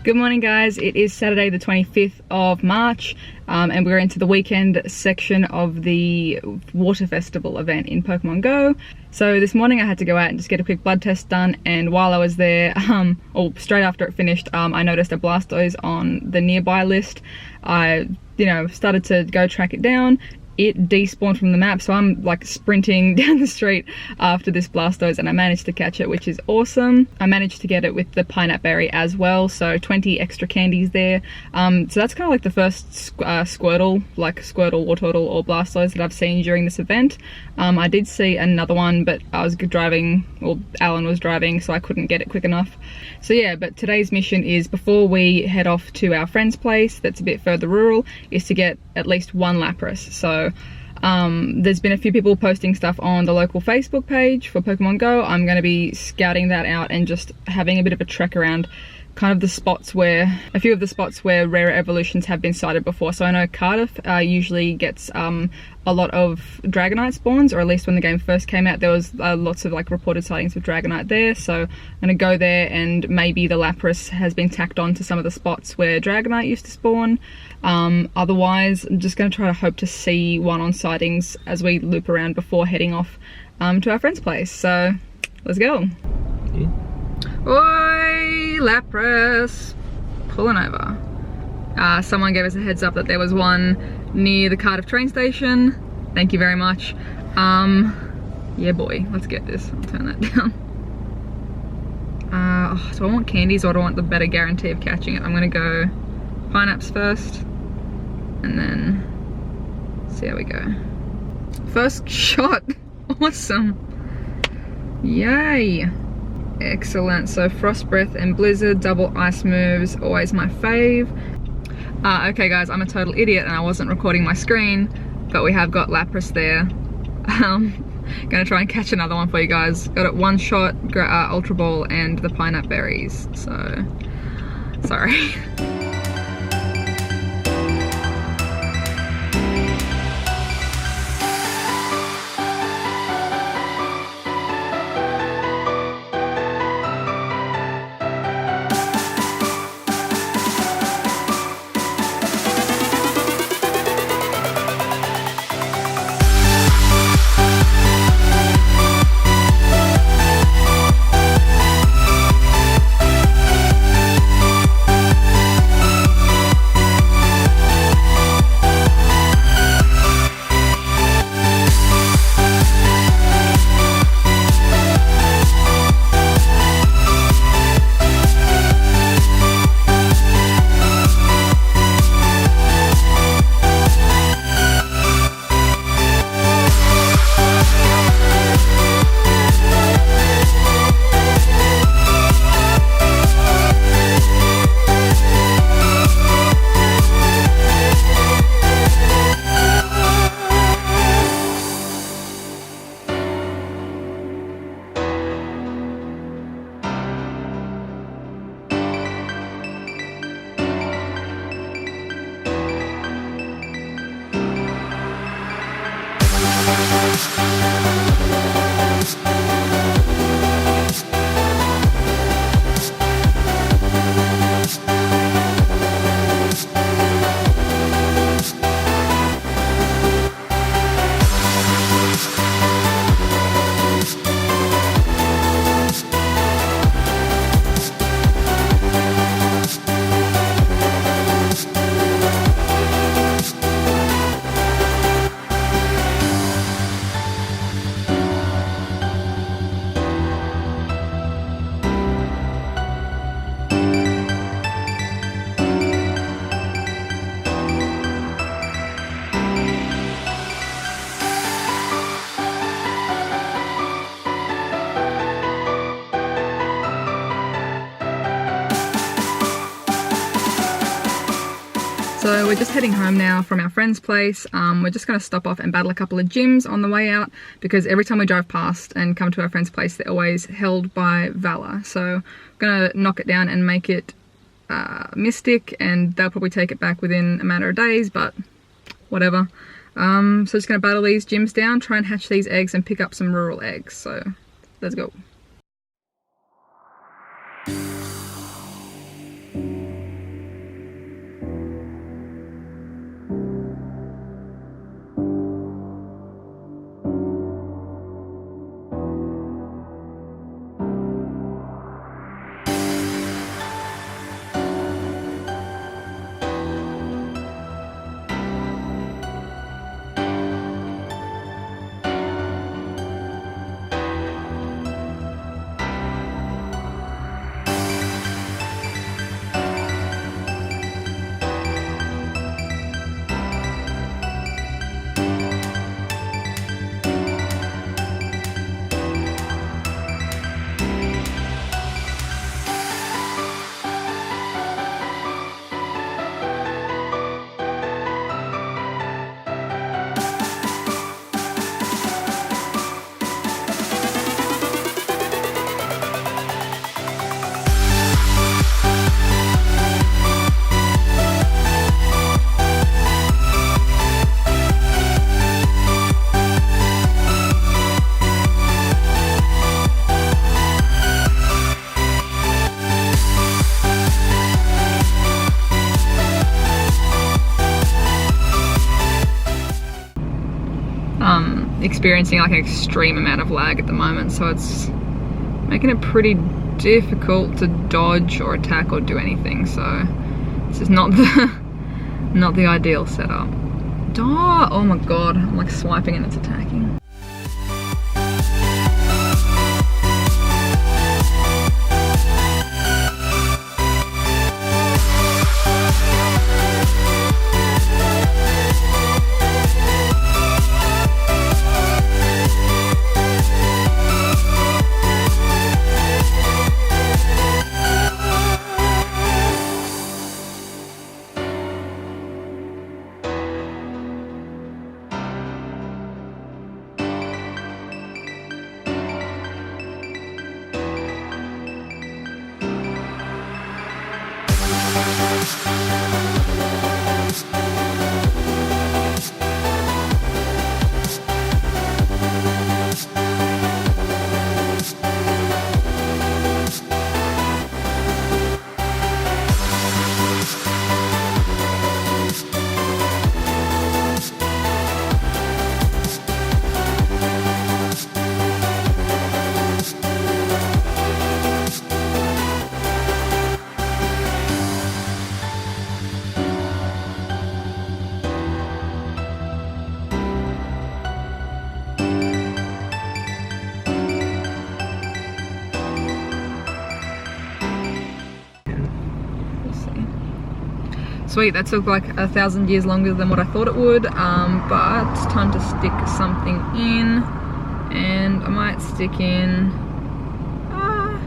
Good morning guys, it is Saturday the 25th of March and we're into the weekend section of the water festival event in Pokemon Go. So this morning I had to go out and just get a quick blood test done, and while I was there, or straight after it finished, I noticed a Blastoise on the nearby list. I started to go track it down. It despawned from the map, so I'm like sprinting down the street after this Blastoise, and I managed to catch it, which is awesome. I managed to get it with the pineapple berry as well, so 20 extra candies there. So that's kind of like the first Squirtle, Wartortle or Blastoise that I've seen during this event. I did see another one, but I was driving, or Alan was driving, so I couldn't get it quick enough. So yeah, but today's mission is, before we head off to our friend's place that's a bit further rural, is to get at least one Lapras. So there's been a few people posting stuff on the local Facebook page for Pokemon Go. I'm going to be scouting that out and just having a bit of a trek around kind of the spots where, a few of the spots where rare evolutions have been sighted before. So I know Cardiff usually gets a lot of Dragonite spawns, or at least when the game first came out there was lots of like reported sightings of Dragonite there. So I'm going to go there, and maybe the Lapras has been tacked on to some of the spots where Dragonite used to spawn. Otherwise I'm just going to try to hope to see one on sightings as we loop around before heading off to our friend's place. So let's go. Yeah. Oi, Lapras! Pulling over. Someone gave us a heads up that there was one near the Cardiff train station. Thank you very much. Yeah boy, let's get this. I'll turn that down. Do I want candies or do I want the better guarantee of catching it? I'm gonna go pineapples first, and then see how we go. First shot! Awesome! Yay! Excellent. So Frost Breath and Blizzard, double ice moves, always my fave. Okay guys, I'm a total idiot and I wasn't recording my screen, but we have got Lapras there. Gonna try and catch another one for you guys. Got it one shot, Ultra Ball and the pineapple berries, so sorry. So we're just heading home now from our friend's place. We're just going to stop off and battle a couple of gyms on the way out, because every time we drive past and come to our friend's place, they're always held by Valor. So I'm going to knock it down and make it Mystic, and they'll probably take it back within a matter of days, but whatever. So just going to battle these gyms down, try and hatch these eggs and pick up some rural eggs. So let's go. experiencing like an extreme amount of lag at the moment, so it's making it pretty difficult to dodge or attack or do anything. So this is not the ideal setup. Oh my god, I'm like swiping and it's attacking. Sweet, that took like 1,000 years longer than what I thought it would, but it's time to stick something in, and I might stick in, I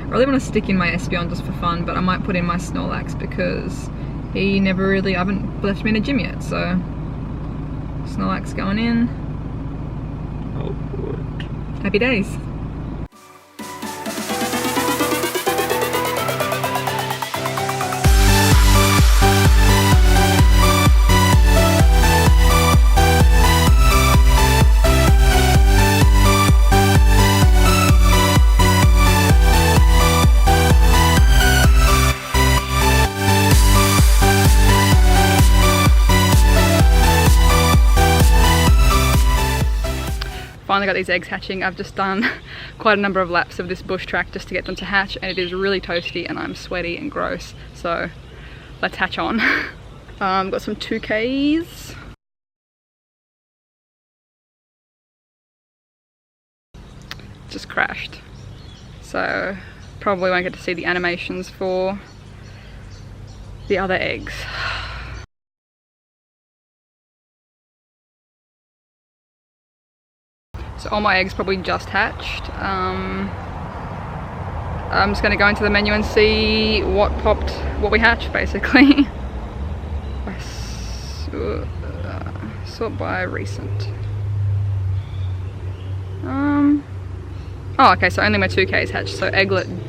really want to stick in my Espeon just for fun, but I might put in my Snorlax because he never really, I haven't left me in a gym yet, so Snorlax going in. Oh, good. Happy days. Finally got these eggs hatching. I've just done quite a number of laps of this bush track just to get them to hatch, and it is really toasty and I'm sweaty and gross, so let's hatch on. Got some 2Ks. Just crashed, so probably won't get to see the animations for the other eggs. So all my eggs probably just hatched. I'm just going to go into the menu and see what popped, what we hatched basically. Sort by recent. Oh, okay, so only my 2Ks hatched. So Ekans,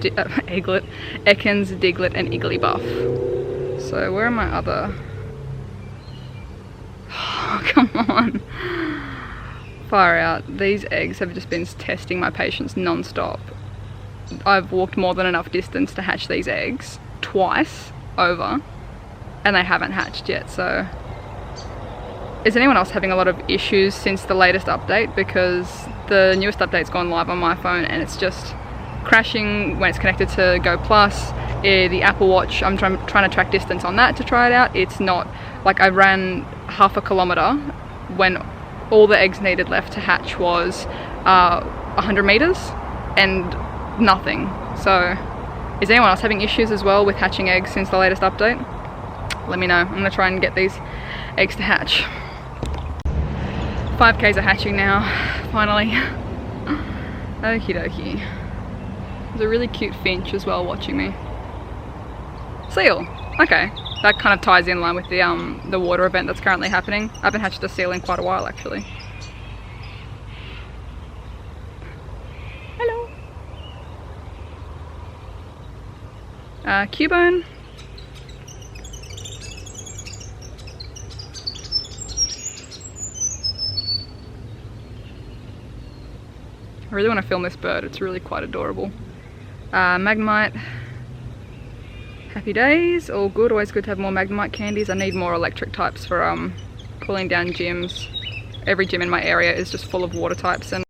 Diglett, and Igglybuff. So where are my other? Oh, come on. Far out. These eggs have just been testing my patience non-stop. I've walked more than enough distance to hatch these eggs twice over, and they haven't hatched yet. So is anyone else having a lot of issues since the latest update? Because the newest update's gone live on my phone and it's just crashing when it's connected to Go Plus. The Apple Watch, I'm trying to track distance on that to try it out. It's not, like, I ran half a kilometer when all the eggs needed left to hatch was 100 meters and nothing. So is anyone else having issues as well with hatching eggs since the latest update? Let me know. I'm gonna try and get these eggs to hatch. 5Ks are hatching now, finally. Okie dokie. There's a really cute finch as well watching me. Seal, okay. That kind of ties in line with the water event that's currently happening. I haven't hatched a seal in quite a while actually. Hello. Cubone. I really want to film this bird, it's really quite adorable. Magnemite. Happy days, all good. Always good to have more Magnemite candies. I need more electric types for cooling down gyms. every gym in my area is just full of water types. And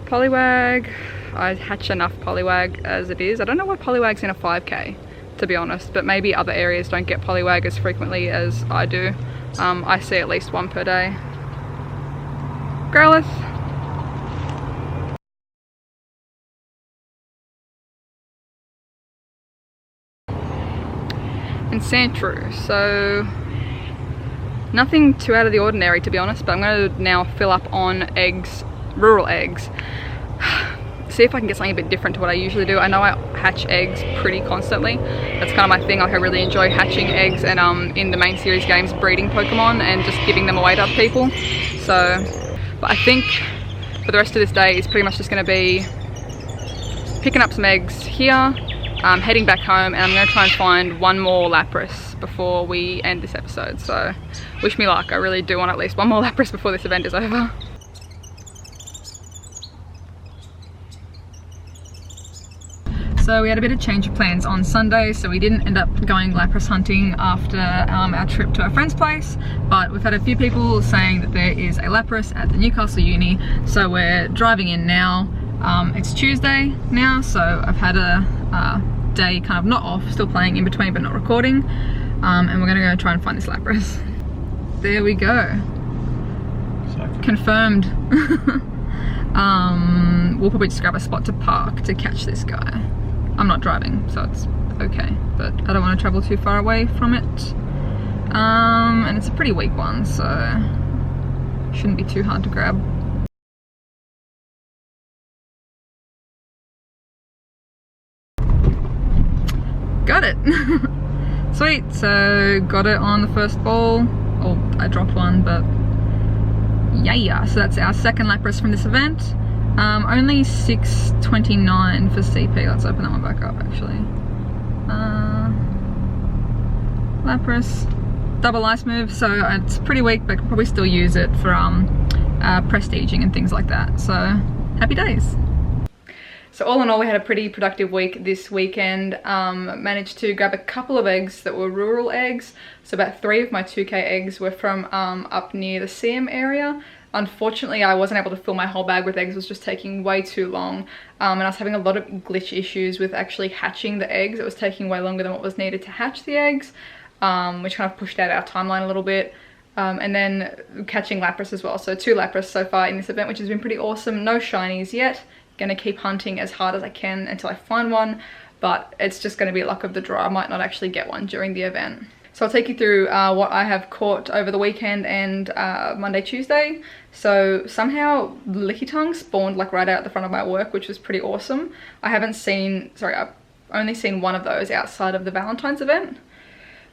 Poliwag, I hatch enough Poliwag as it is. I don't know why Poliwag's in a 5k, to be honest, but maybe other areas don't get Poliwag as frequently as I do. I see at least one per day. Growlithe. And Sandshrew. So nothing too out of the ordinary, to be honest, but I'm going to now fill up on eggs, rural eggs. See if I can get something a bit different to what I usually do. I know I hatch eggs pretty constantly. That's kind of my thing. Like, I really enjoy hatching eggs and in the main series games breeding Pokemon and just giving them away to other people. So, but I think for the rest of this day is pretty much just going to be picking up some eggs here, heading back home, and I'm going to try and find one more Lapras before we end this episode. So wish me luck. I really do want at least one more Lapras before this event is over. So we had a bit of change of plans on Sunday, so we didn't end up going Lapras hunting after our trip to our friend's place, but we've had a few people saying that there is a Lapras at the Newcastle Uni, so we're driving in now. It's Tuesday now, so I've had a day kind of not off, still playing in between but not recording, and we're gonna go try and find this Lapras. There we go. Confirmed. We'll probably just grab a spot to park to catch this guy. I'm not driving, so it's okay, but I don't want to travel too far away from it. And it's a pretty weak one, so shouldn't be too hard to grab. Got it! Sweet, so got it on the first ball. Oh, I dropped one, but yeah. So that's our second Lapras from this event. Only 629 for CP. Let's open that one back up, actually. Lapras, double ice move, so it's pretty weak, but I could probably still use it for prestiging and things like that. So happy days. So all in all, we had a pretty productive week this weekend. Managed to grab a couple of eggs that were rural eggs. So about 3 of my 2k eggs were from up near the CM area. Unfortunately, I wasn't able to fill my whole bag with eggs. It was just taking way too long. And I was having a lot of glitch issues with actually hatching the eggs. It was taking way longer than what was needed to hatch the eggs, which kind of pushed out our timeline a little bit. And then catching Lapras as well. So 2 Lapras so far in this event, which has been pretty awesome. No shinies yet. Gonna keep hunting as hard as I can until I find one, but it's just gonna be luck of the draw. I might not actually get one during the event. So I'll take you through what I have caught over the weekend and Monday, Tuesday. So somehow Lickitung spawned like right out the front of my work, which was pretty awesome. I've only seen one of those outside of the Valentine's event.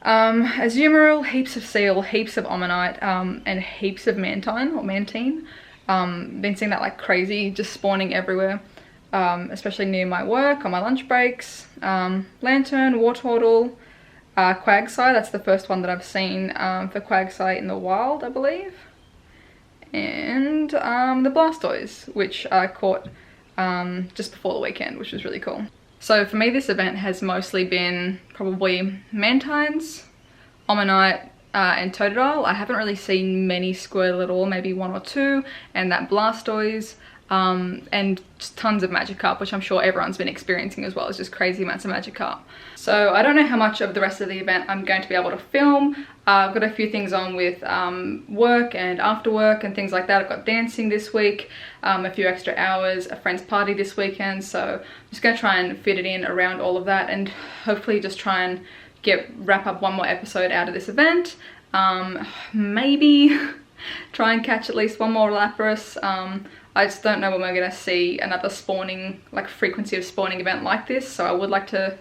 Azumarill, heaps of Seal, heaps of Omanyte, and heaps of Mantine. Been seeing that like crazy, just spawning everywhere, especially near my work, on my lunch breaks. Lantern, Wartortle, Quagsire, that's the first one that I've seen for Quagsire in the wild, I believe. And the Blastoise, which I caught just before the weekend, which was really cool. So for me, this event has mostly been probably Mantines, Omanyte, and Totodile. I haven't really seen many Squirtle at all, maybe 1 or 2, and that Blastoise, and just tons of Magikarp, which I'm sure everyone's been experiencing as well. It's just crazy amounts of Magikarp. So I don't know how much of the rest of the event I'm going to be able to film. I've got a few things on with work and after work and things like that. I've got dancing this week, a few extra hours, a friend's party this weekend, so I'm just going to try and fit it in around all of that and hopefully just try and wrap up one more episode out of this event. Maybe try and catch at least one more Lapras. I just don't know when we're gonna see another spawning, like frequency of spawning event like this, so I would like to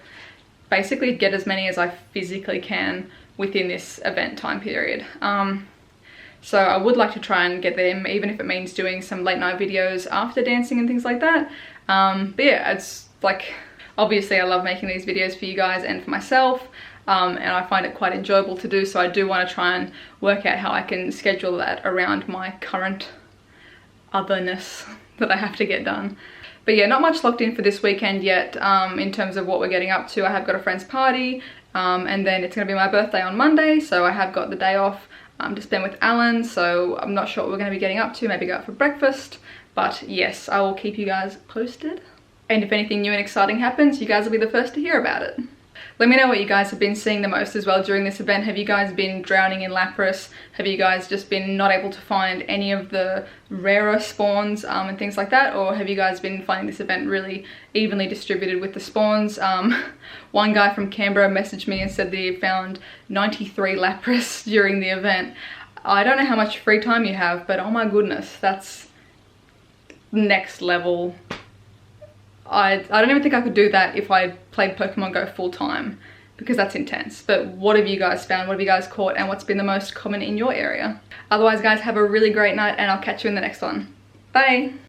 basically get as many as I physically can within this event time period. So I would like to try and get them, even if it means doing some late night videos after dancing and things like that. But yeah, it's like, obviously I love making these videos for you guys and for myself. And I find it quite enjoyable to do, so I do want to try and work out how I can schedule that around my current otherness that I have to get done. But yeah, not much locked in for this weekend yet in terms of what we're getting up to. I have got a friend's party And then it's going to be my birthday on Monday, so I have got the day off to spend with Alan, so I'm not sure what we're going to be getting up to, maybe go out for breakfast, but yes, I will keep you guys posted. And if anything new and exciting happens, you guys will be the first to hear about it. Let me know what you guys have been seeing the most as well during this event. Have you guys been drowning in Lapras? Have you guys just been not able to find any of the rarer spawns and things like that? Or have you guys been finding this event really evenly distributed with the spawns? One guy from Canberra messaged me and said that he found 93 Lapras during the event. I don't know how much free time you have, but oh my goodness, that's next level. I don't even think I could do that if I played Pokemon Go full time, because that's intense. But what have you guys found? What have you guys caught? And what's been the most common in your area? Otherwise, guys, have a really great night, and I'll catch you in the next one. Bye!